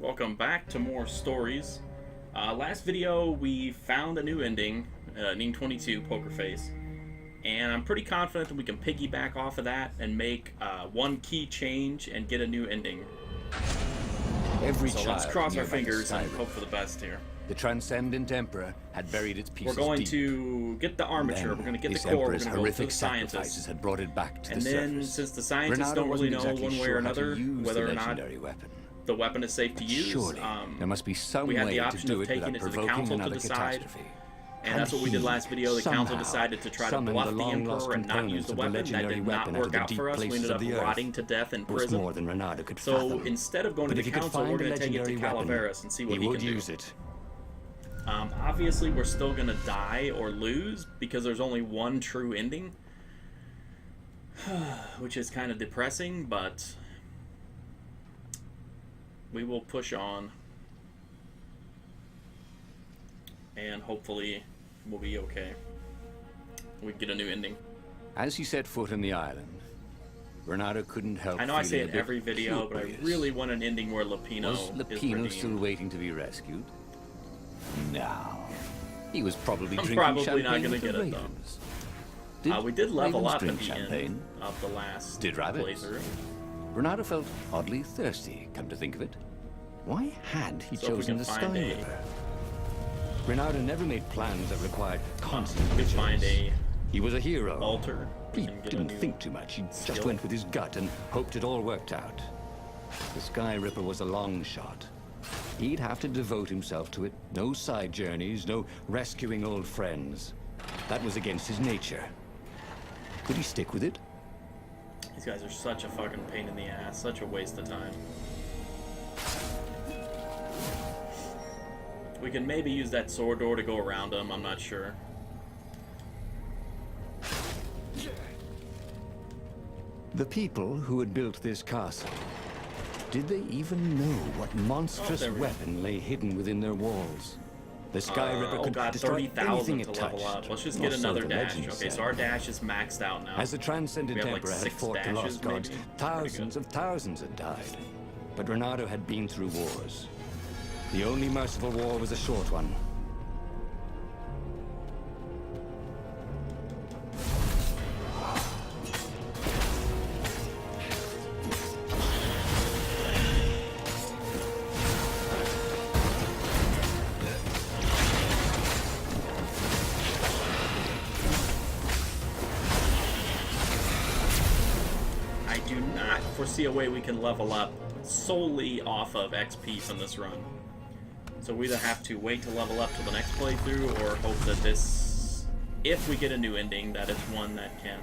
welcome back to more stories. Last video we found a new ending, ending 22, Poker Face, and I'm pretty confident that we can piggyback off of that and make one key change and get a new ending. So let's cross our fingers and hope for the best here. The transcendent emperor had buried its pieces. We're going deep. to get the armature, we're going to get the core, we're going to go to the scientists. Had brought it back to and the then, surface. since the scientists don't really know one way or another whether or not the weapon is safe to use, surely there must be some we had way the option to do of it taking without it to the council to decide. And that's what we did last video. The council decided to try to bluff the emperor and not use the weapon. That did not work out for us. We ended up rotting to death in prison. So instead of going to the council, we're going to take it to Calaveras and see what he can do. Obviously, we're still going to die or lose because there's only one true ending, which is kind of depressing, but we will push on and hopefully we'll be okay. We get a new ending. As he set foot on the island, Bernardo couldn't help. I know I say it every video, but I really want an ending where Lupino is redeemed. Still waiting to be rescued? No. He was probably drinking champagne not going to get it though. We did level up at the end of the last playthrough. Bernardo felt oddly thirsty, come to think of it. Why had he chosen the Skyripper? Bernardo never made plans that required constant vigilance. He was a hero. Altar. He didn't think too much. He just went with his gut and hoped it all worked out. The Skyripper was a long shot. He'd have to devote himself to it. No side journeys, no rescuing old friends. That was against his nature. Could he stick with it? These guys are such a fucking pain in the ass. Such a waste of time. We can maybe use that sword door to go around them. I'm not sure. The people who had built this castle, did they even know what monstrous weapon lay hidden within their walls? The Skyripper could destroy anything it touched. Level up. Let's just get another dash. Okay, so our dash is maxed out now. As the transcendent emperor had fought the lost gods, thousands of thousands had died. But Bernardo had been through wars. The only merciful war was a short one. I do not foresee a way we can level up solely off of XP from this run. So we either have to wait to level up to the next playthrough, or hope that this, if we get a new ending, that is one that can,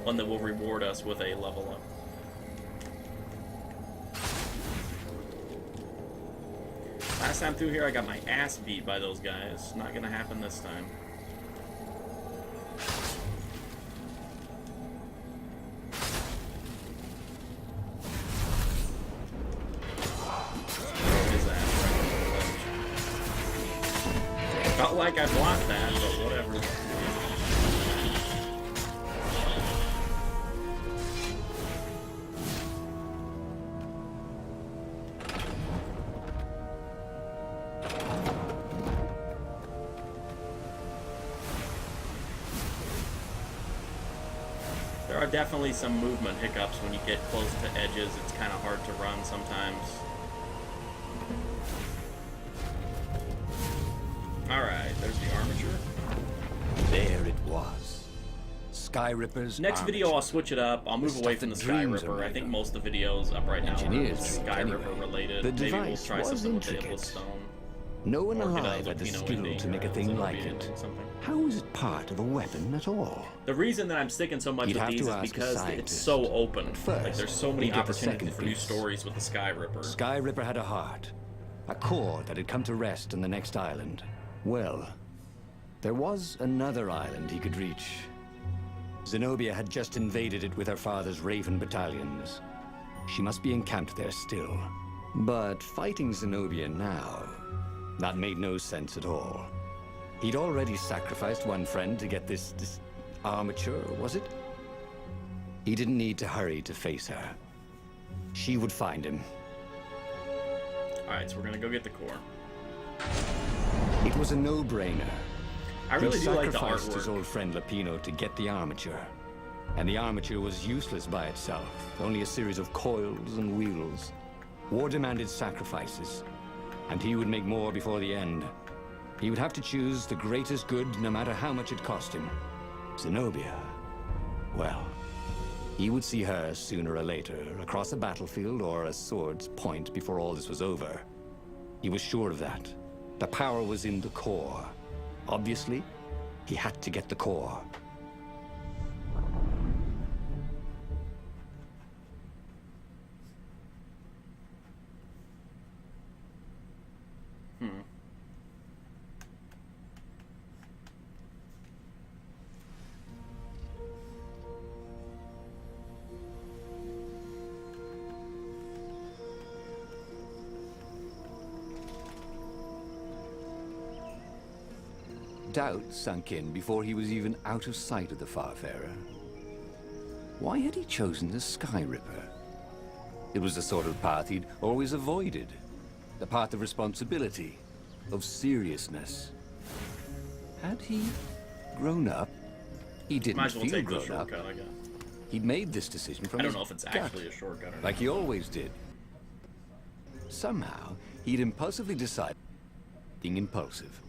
one that will reward us with a level up. Last time through here, I got my ass beat by those guys. Not gonna happen this time. Felt like I blocked that, but whatever. There are definitely some movement hiccups when you get close to edges. It's kind of hard to run sometimes. Alright, there's the armature. There it was. Skyripper's Next armature. video, I'll switch it up. I'll move away from the Skyripper. I think most of the videos up right now are Skyripper related. Maybe we'll try something with the Endless Stone. No one alive had the skill to make a thing like it. How is it part of a weapon at all? The reason that I'm sticking so much with these is because it's so open. Like, there's so many opportunities for new stories with the Skyripper. Skyripper had a heart. A core that had come to rest on the next island. Well, there was another island he could reach. Zenobia had just invaded it with her father's Raven battalions. She must be encamped there still. But fighting Zenobia now, that made no sense at all. He'd already sacrificed one friend to get this armature, was it? He didn't need to hurry to face her. she would find him. Alright, so we're gonna go get the core. It was a no-brainer. I really He do like the sacrificed his artwork. old friend Lapino to get the armature. And the armature was useless by itself, only a series of coils and wheels. War demanded sacrifices, and he would make more before the end. He would have to choose the greatest good, no matter how much it cost him. Zenobia. Well, he would see her sooner or later, across a battlefield or a sword's point before all this was over. He was sure of that. The power was in the core. Obviously, he had to get the core. Doubt sunk in before he was even out of sight of the Farfarer. Why had he chosen the Skyripper? It was the sort of path he'd always avoided. The path of responsibility, of seriousness. Had he grown up? He didn't Might as well feel take the grown up. shortcut, I guess. He'd made this decision from I don't his know if it's gut, actually a shortcut or not. like he always did. Somehow, he'd impulsively decided being impulsive.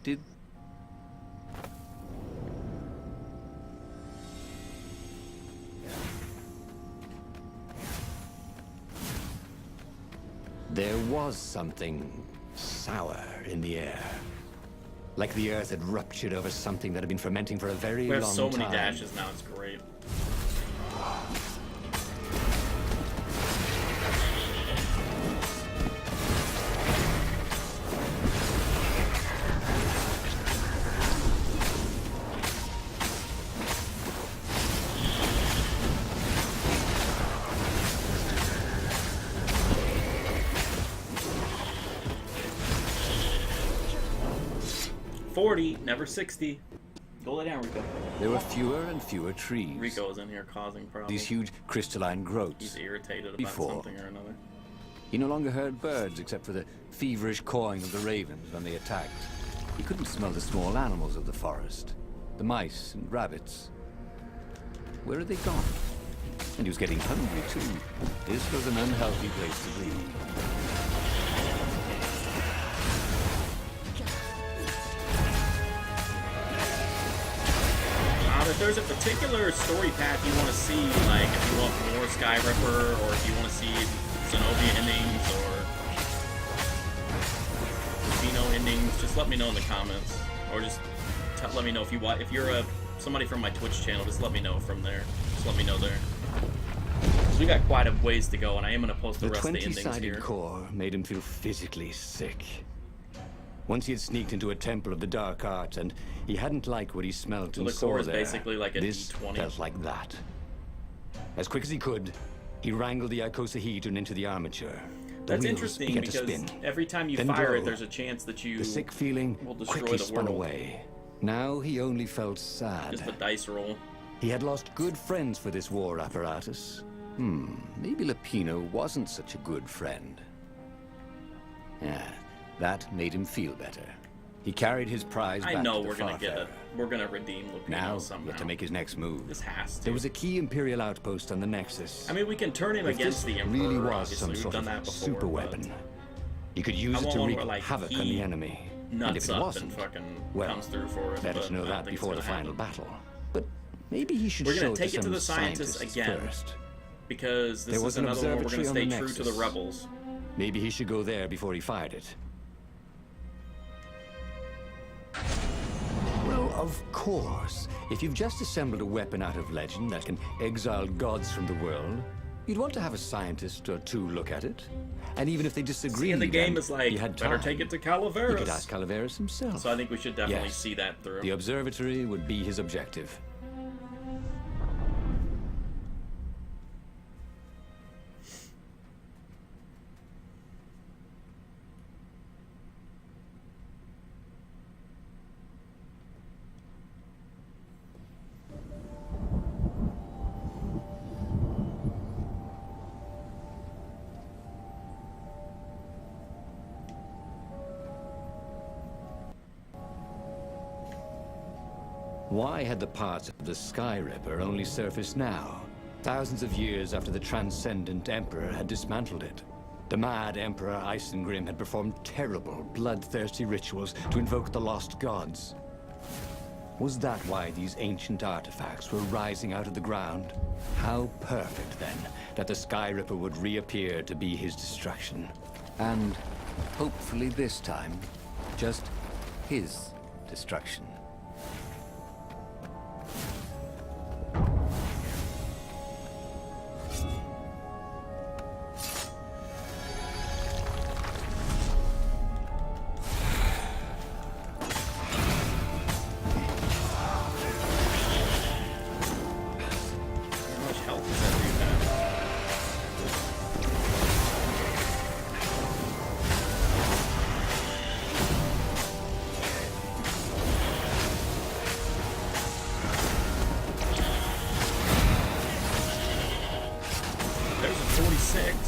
Did there was something sour in the air. Like the earth had ruptured over something that had been fermenting for a very We have long so time. many dashes now, it's great. Never 60. Go lay down, Rico. There were fewer and fewer trees. Rico is in here causing problems. These huge crystalline growths. He's irritated about Before. something or another. He no longer heard birds except for the feverish cawing of the ravens when they attacked. He couldn't smell the small animals of the forest. The mice and rabbits. Where had they gone? And he was getting hungry too. This was an unhealthy place to be. If there's a particular story path you want to see, like if you want more Skyripper, or if you want to see Zenobia endings, or Rufino endings, just let me know in the comments, or just let me know if you want. If you're somebody from my Twitch channel, just let me know from there. Just let me know there. So we got quite a ways to go, and I am gonna post the rest of the endings here. The 20-sided core made him feel physically sick. Once he had sneaked into a temple of the dark arts, and he hadn't liked what he smelled and the saw core is there. basically like a this D20. felt like that. As quick as he could, he wrangled the icosahedron into the armature. The That's wheels interesting began to because spin. every time you Then fire it, glow. there's a chance that you The sick feeling will destroy quickly the spun world. away. Now he only felt sad. Just the dice roll. He had lost good friends for this war apparatus. Maybe Lapino wasn't such a good friend. Yeah, that made him feel better. He carried his prize back I know to the we're gonna Farfarer. we're gonna redeem Lupino Now, somehow. he had to make his next move. This has to. There was a key Imperial outpost on the Nexus. I mean, we can turn him If against this the Emperor. really was Obviously, some we've sort done that of before. super but weapon. He could use I it want to one wreak where, like, havoc on he the enemy. And if nuts it up wasn't, and fucking well, comes through for us. let but us know I don't that think it's before the gonna final happen. battle. But maybe he should We're gonna show take it to some the scientists again. first. Because this There was is an another one we're gonna observatory stay on the true to the Nexus. rebels. Maybe he should go there before he fired it. Well, of course. If you've just assembled a weapon out of legend that can exile gods from the world, you'd want to have a scientist or two look at it. And even if they disagreed, And the game and is like, he had better time, take it to he could Calaveras. ask Calaveras himself. So I think we should definitely Yes. see that through. The observatory would be his objective. Why had the parts of the Skyripper only surfaced now, thousands of years after the Transcendent Emperor had dismantled it? The mad Emperor Isengrim had performed terrible, bloodthirsty rituals to invoke the lost gods. Was that why these ancient artifacts were rising out of the ground? How perfect, then, that the Skyripper would reappear to be his destruction. And, hopefully this time, just his destruction.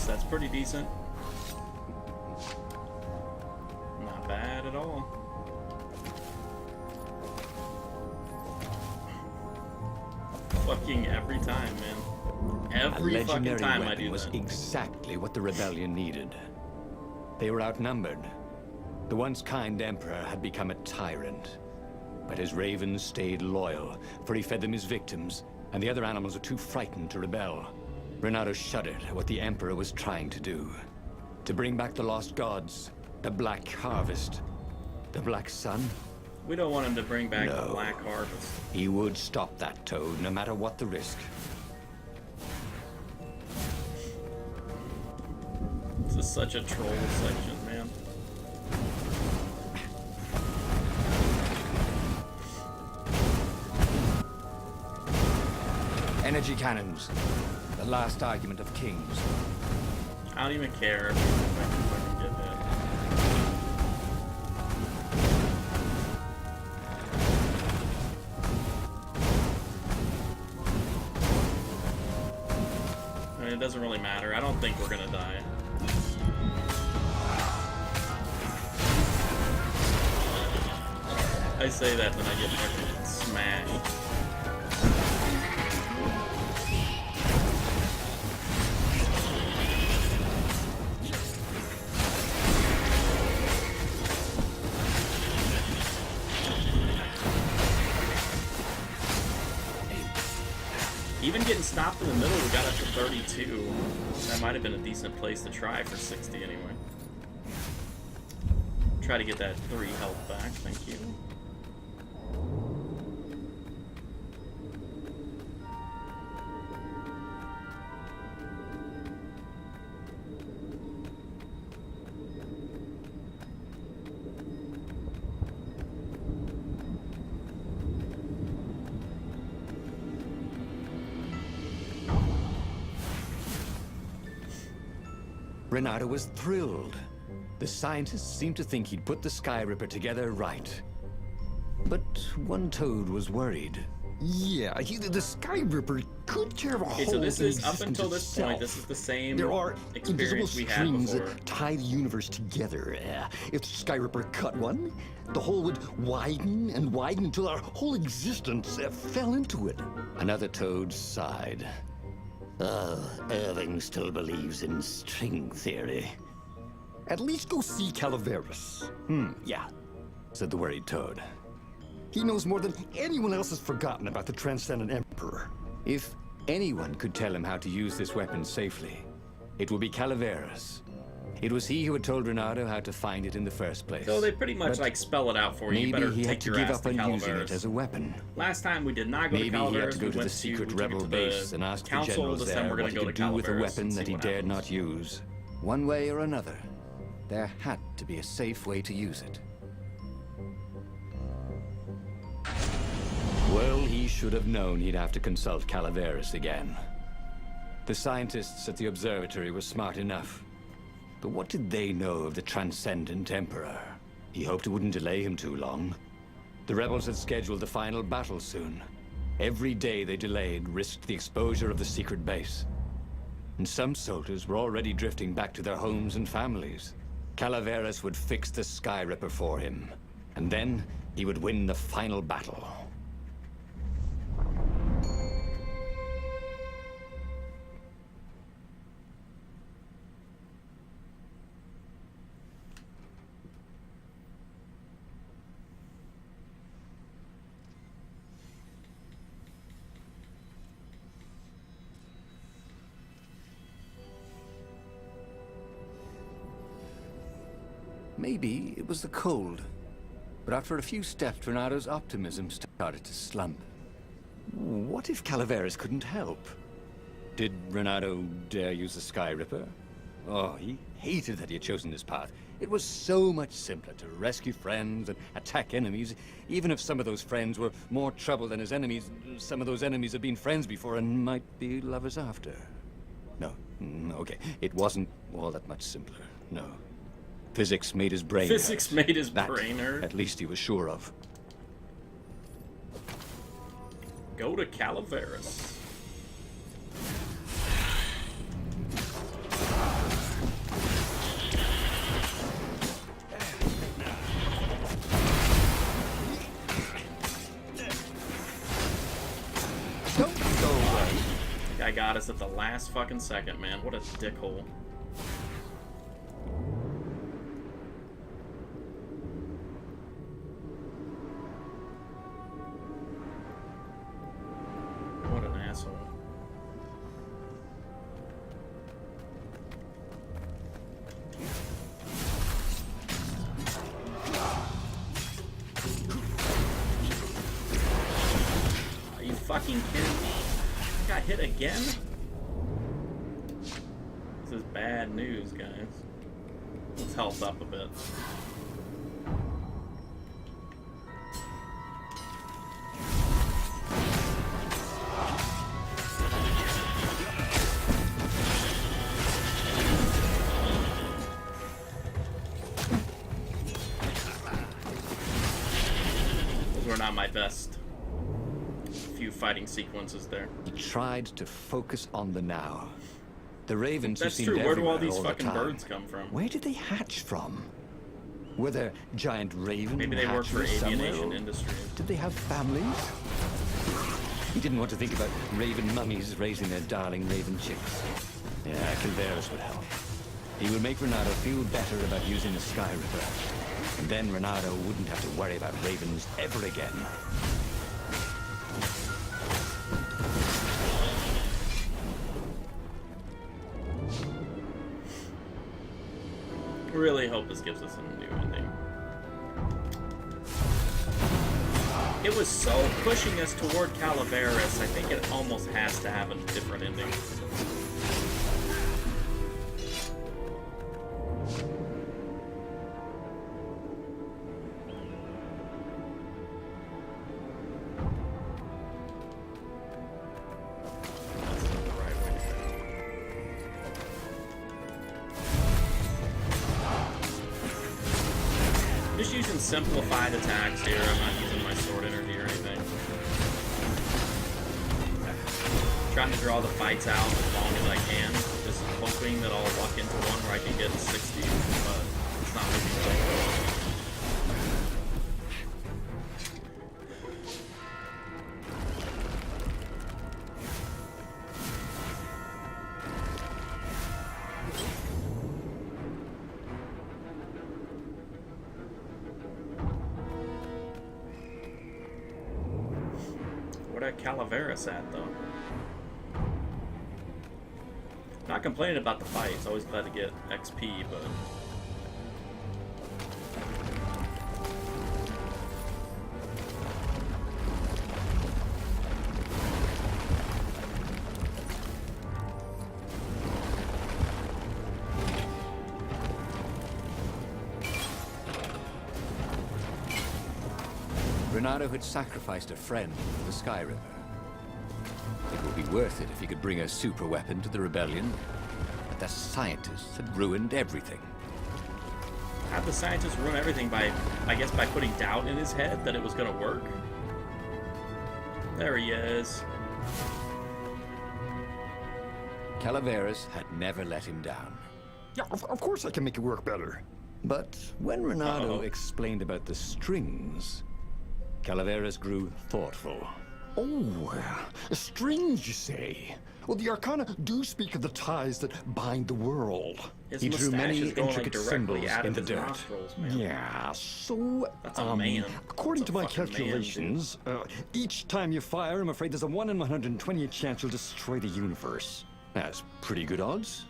That's pretty decent. Not bad at all. Fucking every time, man. Every fucking time I do was that. Exactly what the rebellion needed. They were outnumbered. The once kind emperor had become a tyrant. But his ravens stayed loyal, for he fed them his victims, and the other animals were too frightened to rebel. Renato shuddered at what the Emperor was trying to do. To bring back the lost gods, the Black Harvest, the Black Sun. We don't want him to bring back the Black Harvest. He would stop that, Toad, no matter what the risk. This is such a troll section, man. Energy cannons. The last argument of kings. I don't even care if I can fucking get hit. I mean, it doesn't really matter. I don't think we're gonna die. I say that, then I get fucking smashed. Even getting stopped in the middle, we got up to 32. That might have been a decent place to try for 60 anyway. Try to get that 3 health back, thank you. Renato was thrilled. The scientists seemed to think he'd put the Skyripper together right. But one Toad was worried. Yeah, the Skyripper could tear a hole So this in is, up existence until this itself. point, this is the same There are invisible experience we had strings before. that tie the universe together. If Skyripper cut one, the hole would widen and widen until our whole existence fell into it. Another Toad sighed. Irving still believes in string theory. At least go see Calaveras. Yeah, said the worried Toad. He knows more than anyone else has forgotten about the Transcendent Emperor. If anyone could tell him how to use this weapon safely, it would be Calaveras. It was he who had told Renato how to find it in the first place. So they pretty much But like spell it out for you. You maybe better he had take to your give ass up to on using it Calaveras. as a weapon. Last time we did not go Maybe to he Calaveras. had to go we to went the secret to rebel base and ask the council. generals This time there we're gonna what he go could to do with a Calaveras weapon and that see he what dared happens. not use. One way or another, there had to be a safe way to use it. Well, he should have known he'd have to consult Calaveras again. The scientists at the observatory were smart enough. But what did they know of the Transcendent Emperor? He hoped it wouldn't delay him too long. The rebels had scheduled the final battle soon. Every day they delayed risked the exposure of the secret base. And some soldiers were already drifting back to their homes and families. Calaveras would fix the Skyripper for him. And then he would win the final battle. Maybe it was the cold. But after a few steps, Renado's optimism started to slump. What if Calaveras couldn't help? Did Renado dare use the Skyripper? Oh, he hated that he had chosen this path. It was so much simpler to rescue friends and attack enemies. Even if some of those friends were more trouble than his enemies, some of those enemies had been friends before and might be lovers after. No, okay, it wasn't all that much simpler, no. Physics made his brain Physics hurt. made his That, brain hurt. at least he was sure of. Go to Calaveras. Don't go away. Guy got us at the last fucking second, man. What a dickhole. What an asshole. Are you fucking kidding me? I got hit again? This is bad news, guys. Let's health up a bit. Those were not my best few fighting sequences there. He tried to focus on the now. The ravens who That's seemed true. Where do all everywhere these the fucking time. birds come from? Where did they hatch from? Were there giant raven Maybe they work for hatcheries aviation somewhere? industry. Did they have families? He didn't want to think about raven mummies raising their darling raven chicks. Yeah, Calaveras would help. He would make Renado feel better about using the Skyripper. And then Renado wouldn't have to worry about ravens ever again. Really hope this gives us a new ending. It was so pushing us toward Calaveras, I think it almost has to have a different ending. That's not the right way to go. Just using simplified attacks here. I'm not using my sword energy or anything. Trying to draw the fights out as long as I can. Just hoping that I'll luck into one where I can get 60, but it's not looking good. Where that Calaveras at, though? Not complaining about the fights. Always glad to get XP, but Renado had sacrificed a friend for the Skyripper. It would be worth it if he could bring a super weapon to the rebellion. But the scientists had ruined everything. how'd the scientists ruin everything by, I guess, by putting doubt in his head that it was gonna work? There he is. Calaveras had never let him down. Yeah, of course I can make it work better. But when Renado Uh-oh. explained about the strings, Calaveras grew thoughtful. Oh, strings, you say? Well, the Arcana do speak of the ties that bind the world. His He drew mustache many is going, like, intricate directly symbols out in of the his dirt. nostrils, man. Yeah, so, That's a man. according That's to a my fucking man, dude. calculations, each time you fire, I'm afraid there's a 1 in 120 chance you'll destroy the universe. That's pretty good odds.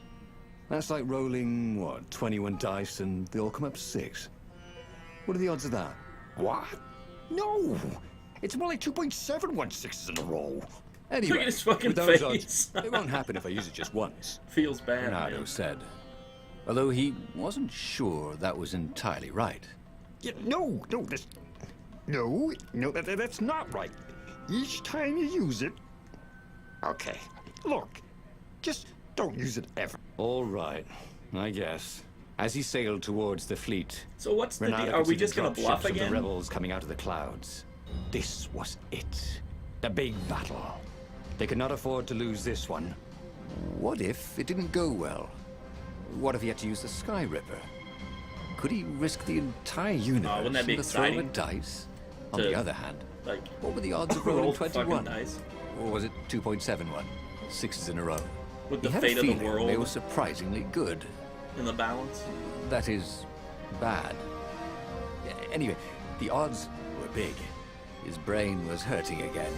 That's like rolling, what, 21 dice and they all come up 6. What are the odds of that? What? No! It's more like 2.716s in a row. Anyway, Look at his fucking with those face. odds, it won't happen if I use it just once. Feels bad. Bernardo Man. said. Although he wasn't sure that was entirely right. Yeah, no, that's not right. Each time you use it... Okay, look, just don't use it ever. All right, I guess. As he sailed towards the fleet, So what's the Renata deal? could Are we see just the gonna drop bluff ships of again? the rebels coming out of the clouds. This was it. The big battle. They could not afford to lose this one. What if it didn't go well? What if he had to use the Skyripper? Could he risk the entire universe wouldn't that be in the throw of a exciting? dice? On To, the other hand, Like, what were the odds of roll rolling fucking 21? dice. Or was it 2.71? 6s in a row. With He the had fate a of the feeling world they were surprisingly good. in the balance. That is, bad. Anyway, the odds were big. His brain was hurting again.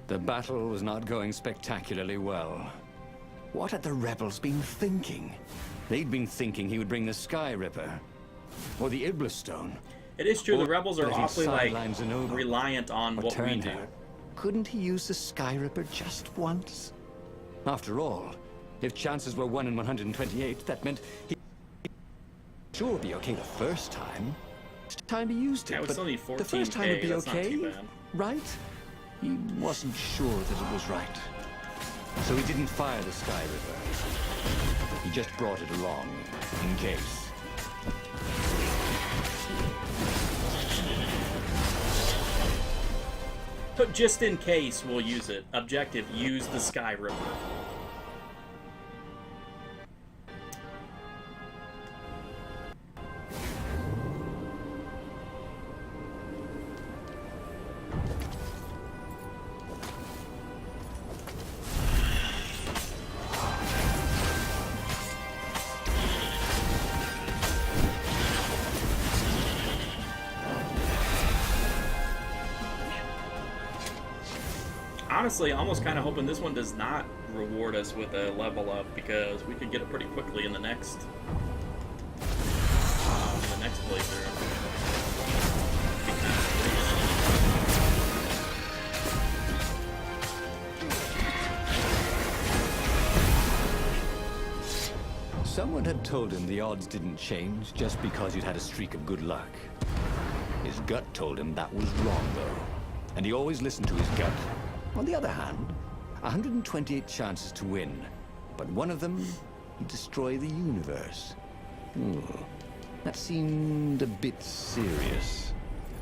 The battle was not going spectacularly well. What had the rebels been thinking? They'd been thinking he would bring the Skyripper. Or the Iblastone. It is true, the Or rebels are that he'd awfully, like, sideline Zenobia. reliant on Or what we turn do. her. Couldn't he use the Skyripper just once? After all, if chances were 1 in 128, that meant he'd sure be okay the first time. Each time he used it, Yeah, it was but only the first time would 14K, be that's not okay, too bad. right? He wasn't sure that it was right. So he didn't fire the Skyripper. He just brought it along, in case. But just in case, we'll use it. Objective, use the Skyripper. Honestly, almost kind of hoping this one does not reward us with a level up, because we could get it pretty quickly in the next playthrough. Someone had told him the odds didn't change just because he'd had a streak of good luck. His gut told him that was wrong, though. And he always listened to his gut. On the other hand, 128 chances to win. But one of them, he'd destroy the universe. That seemed a bit serious.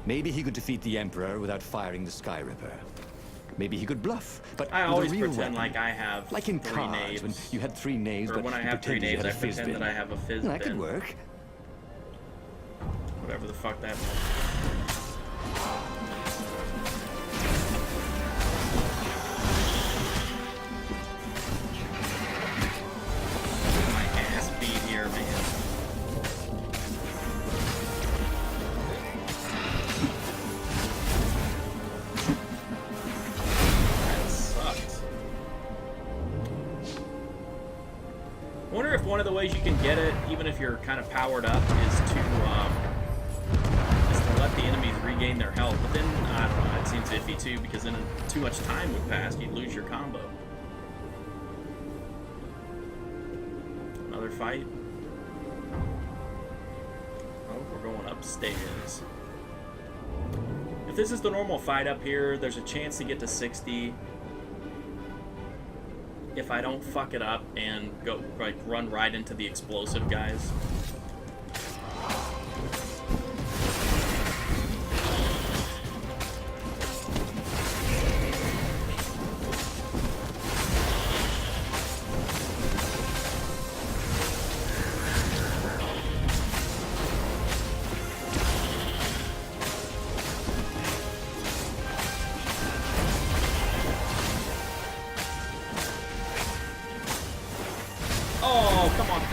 Maybe he could defeat the Emperor without firing the Skyripper. Maybe he could bluff, but I with always a real pretend weapon. like I have Like in three cards, knaves. when you had 3 knaves, Or but when I you have 3 pretended you knaves, had I a fizz pretend bin. that I have a fizz That bin. could work. Whatever the fuck that meant. My ass beat here, man. That sucks. I wonder if one of the ways you can get it, even if you're kind of powered up, is to let the enemies regain their health. But then, I don't know, it seems iffy too, because then too much time would pass, you'd lose your combo. Another fight. Oh, we're going upstairs. If this is the normal fight up here, there's a chance to get to 60. If I don't fuck it up and go like run right into the explosive guys.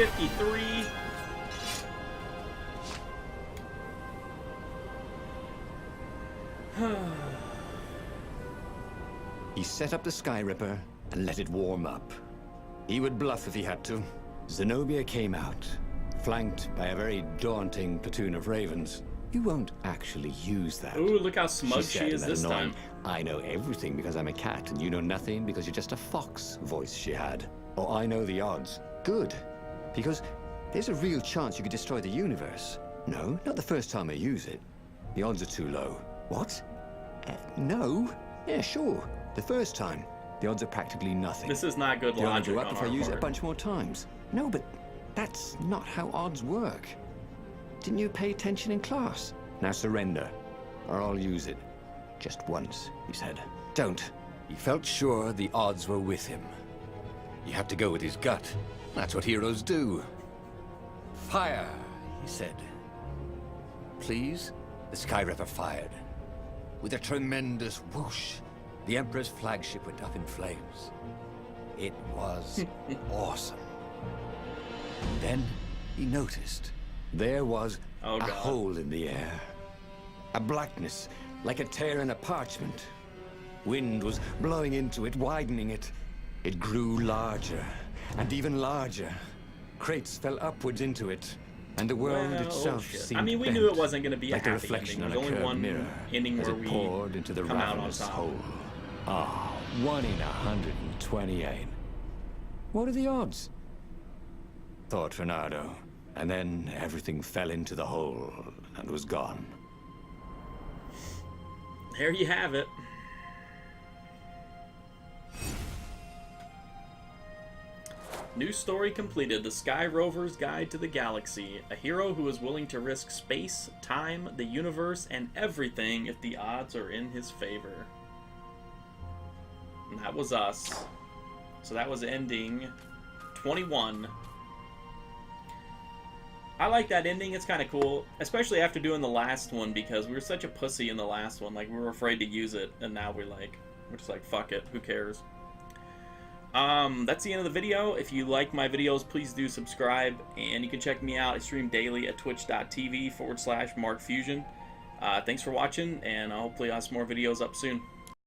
53. He set up the Skyripper and let it warm up. He would bluff if he had to. Zenobia came out, flanked by a very daunting platoon of ravens. You won't actually use that. Ooh, look how smug she said in is that this annoying, time. I know everything because I'm a cat, and you know nothing because you're just a fox voice she had. Oh, I know the odds. Good. Because there's a real chance you could destroy the universe. No, not the first time I use it. The odds are too low. What? No? Yeah, sure. The first time, the odds are practically nothing. This is not good The odds logic go up on if I our use it a part. bunch more times. No, but that's not how odds work. Didn't you pay attention in class? Now surrender, or I'll use it. Just once, he said. Don't. He felt sure the odds were with him. He had to go with his gut. That's what heroes do. Fire, he said. Please? The Skyripper fired. With a tremendous whoosh, the Emperor's flagship went up in flames. It was awesome. Then he noticed there was Oh, a God. hole in the air. A blackness, like a tear in a parchment. Wind was blowing into it, widening it. It grew larger, and even larger. Crates fell upwards into it, and the world Well, itself shit. seemed I mean, we bent, knew it wasn't going to be like a a happy reflection ending. on There's a only curved one mirror ending as where it we poured into the come out on ravenous top. hole. Ah, 1 in 128. What are the odds? Thought Fernando. And then everything fell into the hole and was gone. There you have it. New story completed. The Sky Rover's Guide to the Galaxy. A hero who is willing to risk space, time, the universe, and everything if the odds are in his favor. And that was us. So that was ending 21. I like that ending. It's kind of cool, especially after doing the last one, because we were such a pussy in the last one. Like, we were afraid to use it, and now we're just like, fuck it, who cares? That's the end of the video. If you like my videos, please do subscribe, and you can check me out. I stream daily at twitch.tv/MarkFusion. Thanks for watching, and hopefully I'll have some more videos up soon.